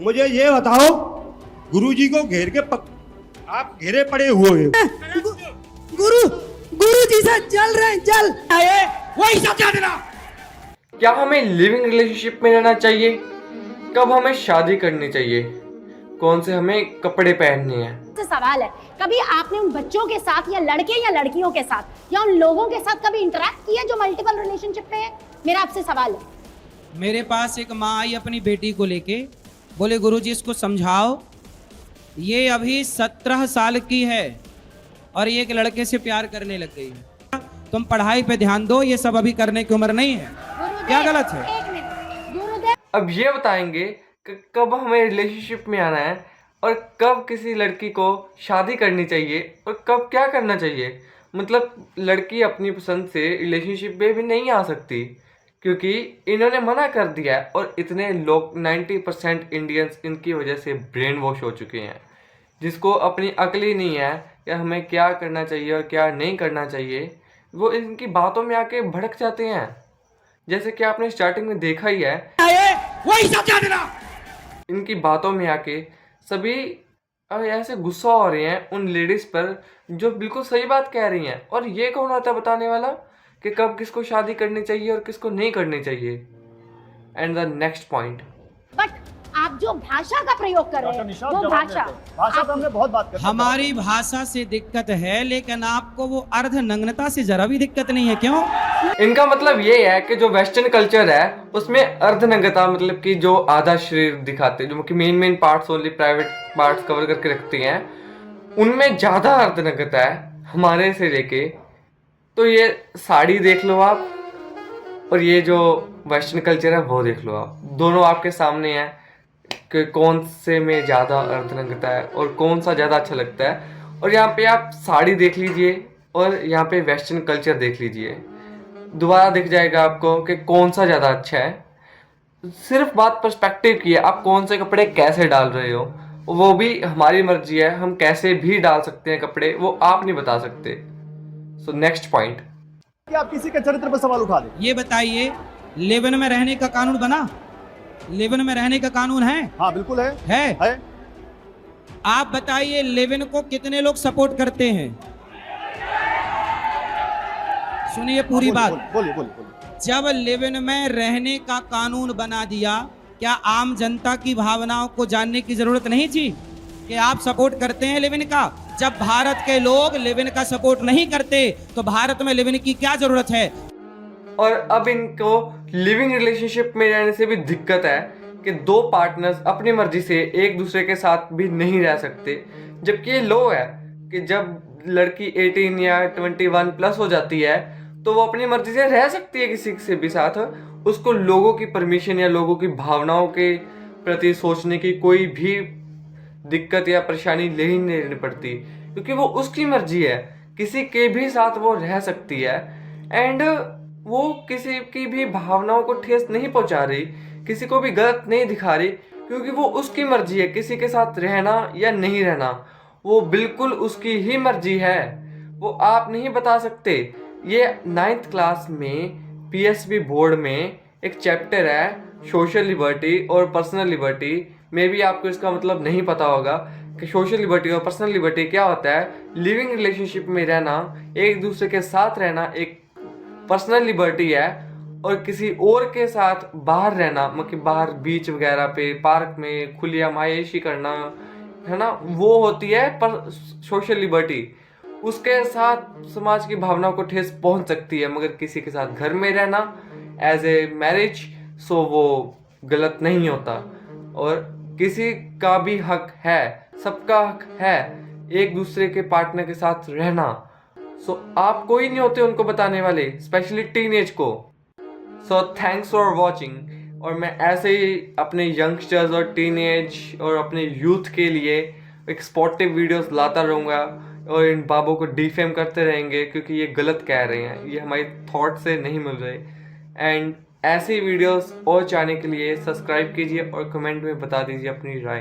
मुझे ये बताओ, गुरुजी को घेर के आप घेरे पड़े हुए हो। गुरु गुरु जी से जल रहे हैं, जल आए वही सब क्या देना। क्या हमें लिविंग रिलेशनशिप में रहना चाहिए? कब हमें शादी करनी चाहिए? कौन से हमें कपड़े पहनने हैं? सवाल है, कभी आपने उन बच्चों के साथ या लड़के या लड़कियों के साथ या उन लोगों के साथ कभी इंटरेक्ट किया जो मल्टीपल रिलेशनशिप में है? मेरा आपसे सवाल है। मेरे पास एक माँ आई अपनी बेटी को लेके, बोले गुरुजी इसको समझाओ, ये अभी 17 साल की है और ये एक लड़के से प्यार करने लग गई है। तुम पढ़ाई पे ध्यान दो, ये सब अभी करने की उम्र नहीं है। क्या गलत है? एक मिनट गुरुदेव, अब ये बताएंगे कि कब हमें रिलेशनशिप में आना है और कब किसी लड़की को शादी करनी चाहिए और कब क्या करना चाहिए। मतलब लड़की अपनी पसंद से रिलेशनशिप में भी नहीं आ सकती क्योंकि इन्होंने मना कर दिया है और इतने लोग 90% इंडियंस इनकी वजह से ब्रेन वॉश हो चुके हैं, जिसको अपनी अकल ही नहीं है कि हमें क्या करना चाहिए और क्या नहीं करना चाहिए। वो इनकी बातों में आके भड़क जाते हैं, जैसे कि आपने स्टार्टिंग में देखा ही है। वही सब क्या देना। इनकी बातों में आके सभी ऐसे गुस्सा हो रहे हैं उन लेडीज पर जो बिल्कुल सही बात कह रही हैं। और ये कौन होता है बताने वाला कि कब किसको शादी करनी चाहिए और किसको नहीं करनी चाहिए। And the next point, but आप जो भाषा का प्रयोग कर रहे हैं वो भाषा तो हमने बहुत बात कर, हमारी भाषा से दिक्कत है, लेकिन आपको वो अर्ध नग्नता से जरा भी दिक्कत नहीं है, क्यों? इनका मतलब ये है कि जो वेस्टर्न कल्चर है उसमें अर्धनग्नता मतलब कि जो आधा शरीर दिखाते हैं, जो कि main parts only private parts cover करके रखते हैं, उनमें ज़्यादा अर्धनग्नता है हमारे से लेके। तो ये साड़ी देख लो आप और ये जो वेस्टर्न कल्चर है वो देख लो आप, दोनों आपके सामने हैं कि कौन से में ज़्यादा अर्धनग्नता है और कौन सा ज़्यादा अच्छा लगता है। और यहाँ पे आप साड़ी देख लीजिए और यहाँ पे वेस्टर्न कल्चर देख लीजिए, दोबारा दिख जाएगा आपको कि कौन सा ज़्यादा अच्छा है। सिर्फ बात पर्सपेक्टिव की है, आप कौन से कपड़े कैसे डाल रहे हो वो भी हमारी मर्जी है, हम कैसे भी डाल सकते हैं कपड़े, वो आप नहीं बता सकते। सो नेक्स्ट पॉइंट, कि आप किसी के चरित्र पर सवाल उठा दें। ये बताइए, लेवन में रहने का कानून बना? लेवन में रहने का कानून है? हाँ बिल्कुल है। है? आप बताइए लेवन को कितने लोग सपोर्ट करते हैं? सुनिए पूरी बात। बोलिए बोलिए बोलिए। जब लेवन में रहने का कानून बना दिया, क्या आम जनता की भावनाओं को जानने की जरूरत नहीं थी कि आप सपोर्ट करते हैं लेवन का? जब भारत के लोग लेवन का सपोर्ट नहीं करते तो भारत में लेवन की क्या जरूरत है? और अब इनको लिविंग रिलेशनशिप में रहने से भी दिक्कत है कि दो पार्टनर्स अपनी मर्जी से एक दूसरे के साथ भी नहीं रह सकते, जबकि ये लो है कि जब लड़की 18 या 21 प्लस हो जाती है तो वो अपनी मर्जी से रह सकती है किसी से भी साथ। उसको लोगों की परमिशन या लोगों की भावनाओं के प्रति सोचने की कोई भी दिक्कत या परेशानी नहीं लेनी पड़ती क्योंकि वो उसकी मर्जी है, किसी के भी साथ वो रह सकती है। एंड वो किसी की भी भावनाओं को ठेस नहीं पहुंचा रही, किसी को भी गलत नहीं दिखा रही, क्योंकि वो उसकी मर्जी है किसी के साथ रहना या नहीं रहना, वो बिल्कुल उसकी ही मर्जी है, वो आप नहीं बता सकते। ये 9th क्लास में PSB बोर्ड में एक चैप्टर है सोशल लिबर्टी और पर्सनल लिबर्टी। मे भी आपको इसका मतलब नहीं पता होगा कि सोशल लिबर्टी और पर्सनल लिबर्टी क्या होता है। लिविंग रिलेशनशिप में रहना, एक दूसरे के साथ रहना एक पर्सनल लिबर्टी है, और किसी और के साथ बाहर रहना मतलब बाहर बीच वगैरह पे पार्क में खुली आमाइशी करना है ना, वो होती है पर सोशल लिबर्टी। उसके साथ समाज की भावनाओं को ठेस पहुंच सकती है, मगर किसी के साथ घर में रहना एज ए मैरिज सो वो गलत नहीं होता। और किसी का भी हक है, सबका हक है एक दूसरे के पार्टनर के साथ रहना। सो आप कोई नहीं होते उनको बताने वाले, स्पेशली टीनेज को। So thanks for watching. और मैं ऐसे ही अपने यंगस्टर्स और टीनेज और अपने यूथ के लिए एक स्पोर्टिव वीडियोस लाता रहूँगा और इन बाबों को डिफेम करते रहेंगे क्योंकि ये गलत कह रहे हैं, ये हमारी थॉट से नहीं मिल रहे। एंड ऐसी वीडियोस और चाहने के लिए सब्सक्राइब कीजिए और कमेंट में बता दीजिए अपनी राय।